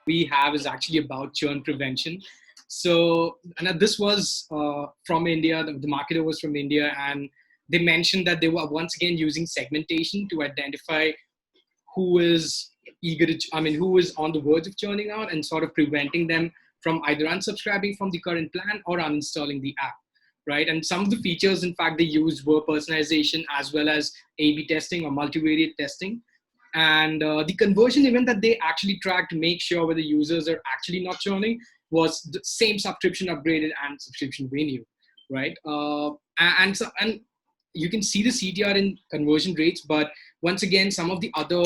we have is actually about churn prevention. So, and this was from India. The marketer was from India, and they mentioned that they were once again using segmentation to identify who is who is on the verge of churning out, and sort of preventing them from either unsubscribing from the current plan or uninstalling the app, right? And some of the features, in fact, they used were personalization as well as A/B testing or multivariate testing. And the conversion event that they actually tracked to make sure whether users are actually not churning was the same subscription upgraded and subscription renew, right? And you can see the CTR in conversion rates, but once again, some of the other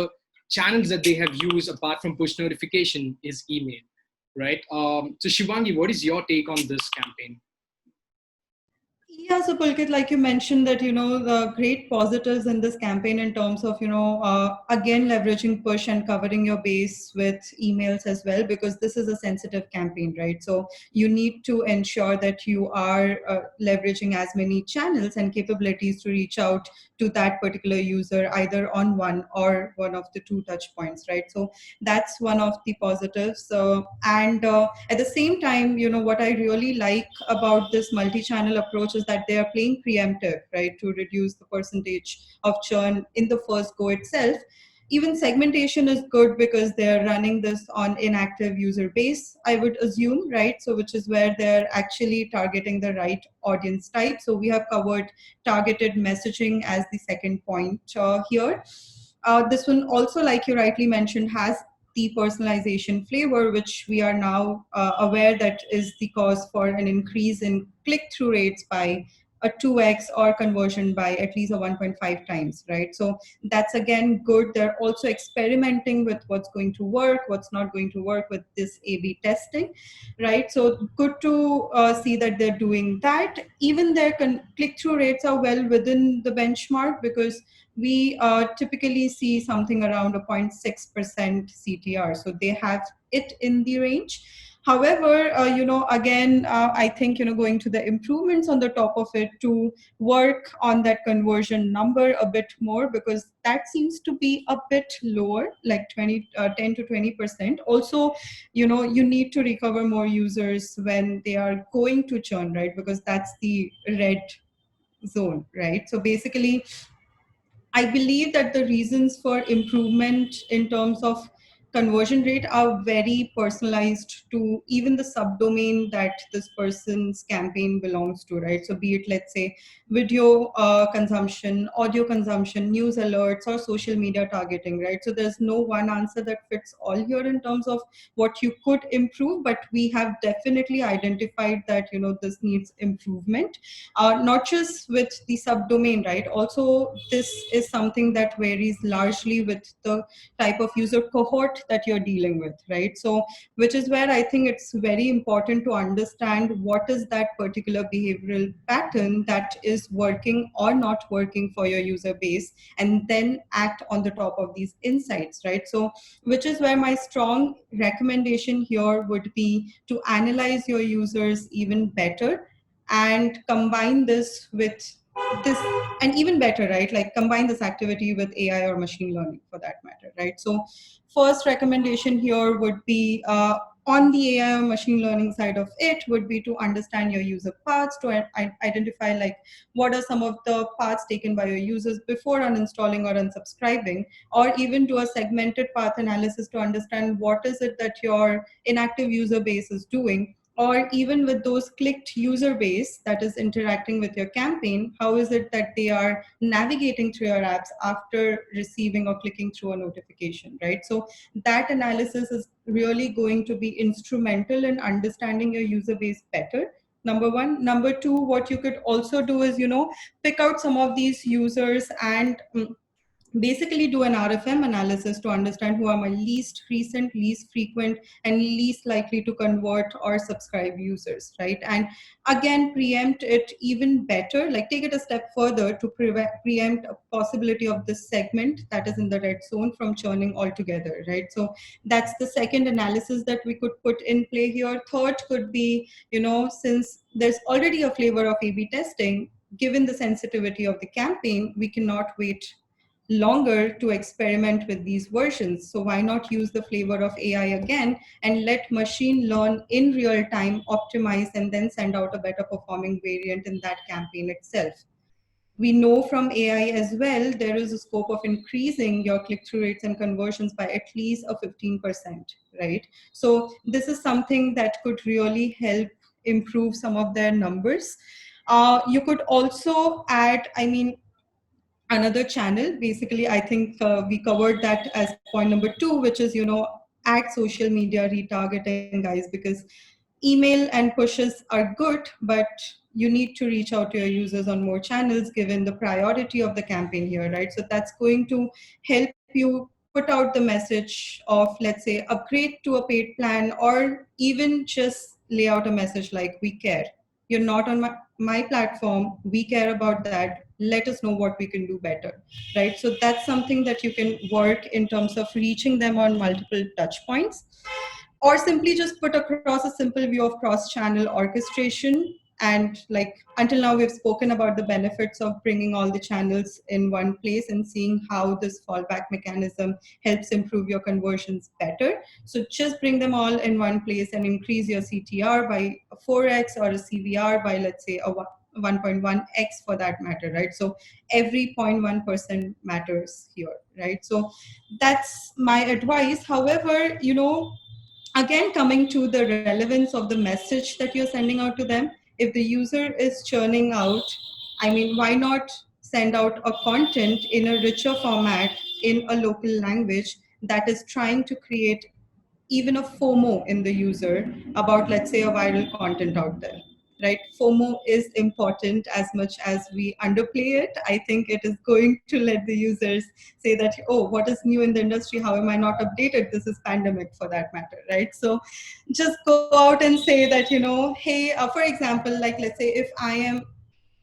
channels that they have used apart from push notification is email, right? So Shivangi, what is your take on this campaign? Yeah, so Pulkit, like you mentioned that, the great positives in this campaign in terms of, again, leveraging push and covering your base with emails as well, because this is a sensitive campaign, right? So you need to ensure that you are leveraging as many channels and capabilities to reach out to that particular user, either on one or one of the two touch points, right? So that's one of the positives. And at the same time, what I really like about this multi-channel approach is that they are playing preemptive, right, to reduce the percentage of churn in the first go itself. Even segmentation is good because they're running this on inactive user base, I would assume, right? So which is where they're actually targeting the right audience type. So we have covered targeted messaging as the second point here. This one also, like you rightly mentioned, has the personalization flavor, which we are now aware that is the cause for an increase in click-through rates by a 2x or conversion by at least a 1.5 times, right? So that's again good. They're also experimenting with what's going to work, what's not going to work with this A/B testing, right? So good to see that they're doing that. Even their click-through rates are well within the benchmark, because we typically see something around a 0.6% CTR. So they have it in the range. However, again, I think, going to the improvements on the top of it to work on that conversion number a bit more, because that seems to be a bit lower, like 10 to 20%. Also, you need to recover more users when they are going to churn, right? Because that's the red zone, right? So basically, I believe that the reasons for improvement in terms of conversion rate are very personalized to even the subdomain that this person's campaign belongs to, right? So be it, let's say, video consumption, audio consumption, news alerts, or social media targeting, right? So there's no one answer that fits all here in terms of what you could improve, but we have definitely identified that, this needs improvement, not just with the subdomain, right? Also, this is something that varies largely with the type of user cohort that you're dealing with, right? So, which is where I think it's very important to understand what is that particular behavioral pattern that is working or not working for your user base, and then act on the top of these insights, right? So, which is where my strong recommendation here would be to analyze your users even better and combine this with this, and even better, right, like combine this activity with AI or machine learning for that matter, right? So first recommendation here would be on the AI or machine learning side of it would be to understand your user paths, to identify like what are some of the paths taken by your users before uninstalling or unsubscribing, or even do a segmented path analysis to understand what is it that your inactive user base is doing, or even with those clicked user base that is interacting with your campaign, how is it that they are navigating through your apps after receiving or clicking through a notification, right? So that analysis is really going to be instrumental in understanding your user base better. Number one. Number two, what you could also do is, pick out some of these users and basically do an RFM analysis to understand who are my least recent, least frequent, and least likely to convert or subscribe users, right? And again, preempt it even better, like take it a step further to preempt a possibility of this segment that is in the red zone from churning altogether, right? So that's the second analysis that we could put in play here. Third could be, since there's already a flavor of A/B testing, given the sensitivity of the campaign, we cannot wait longer to experiment with these versions. So why not use the flavor of AI again and let machine learn in real time, optimize, and then send out a better performing variant in that campaign itself. We know from AI as well, there is a scope of increasing your click-through rates and conversions by at least a 15%, right? So this is something that could really help improve some of their numbers. You could also add, I mean, another channel. Basically, I think we covered that as point number 2, which is, add social media retargeting, guys, because email and pushes are good, but you need to reach out to your users on more channels given the priority of the campaign here, right? So that's going to help you put out the message of, let's say, upgrade to a paid plan, or even just lay out a message like, we care, you're not on my platform, we care about that, let us know what we can do better, right? So that's something that you can work in terms of reaching them on multiple touch points, or simply just put across a simple view of cross-channel orchestration. And like, until now we've spoken about the benefits of bringing all the channels in one place and seeing how this fallback mechanism helps improve your conversions better. So just bring them all in one place and increase your CTR by 4x, or a CVR by, let's say, a 1.1x for that matter, right? So every 0.1% matters here, right? So that's my advice. However, again, coming to the relevance of the message that you're sending out to them, if the user is churning out, I mean, why not send out a content in a richer format in a local language that is trying to create even a FOMO in the user about, let's say, a viral content out there, right? FOMO is important as much as we underplay it. I think it is going to let the users say that, oh, what is new in the industry? How am I not updated? This is pandemic for that matter, right? So just go out and say that, hey, for example, like, let's say if I am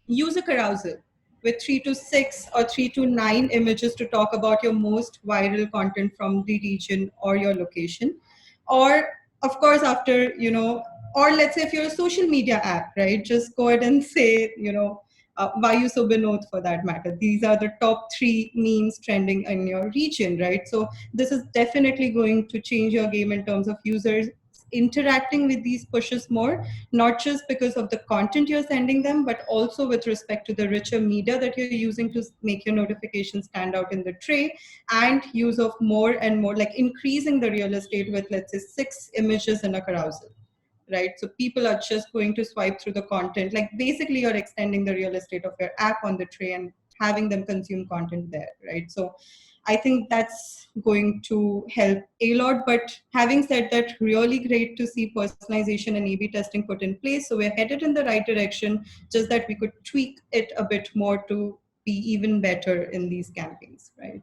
use a carousel with 3 to 6 or 3 to 9 images to talk about your most viral content from the region or your location. Or, of course, after, or let's say if you're a social media app, right? Just go ahead and say, Vayu so Binod for that matter. These are the top 3 memes trending in your region, right? So this is definitely going to change your game in terms of users interacting with these pushes more, not just because of the content you're sending them, but also with respect to the richer media that you're using to make your notifications stand out in the tray, and use of more and more, like increasing the real estate with, let's say, 6 images in a carousel, right? So people are just going to swipe through the content. Like basically you're extending the real estate of your app on the tray and having them consume content there, right? So I think that's going to help a lot. But having said that, really great to see personalization and A/B testing put in place. So we're headed in the right direction, just that we could tweak it a bit more to be even better in these campaigns, right?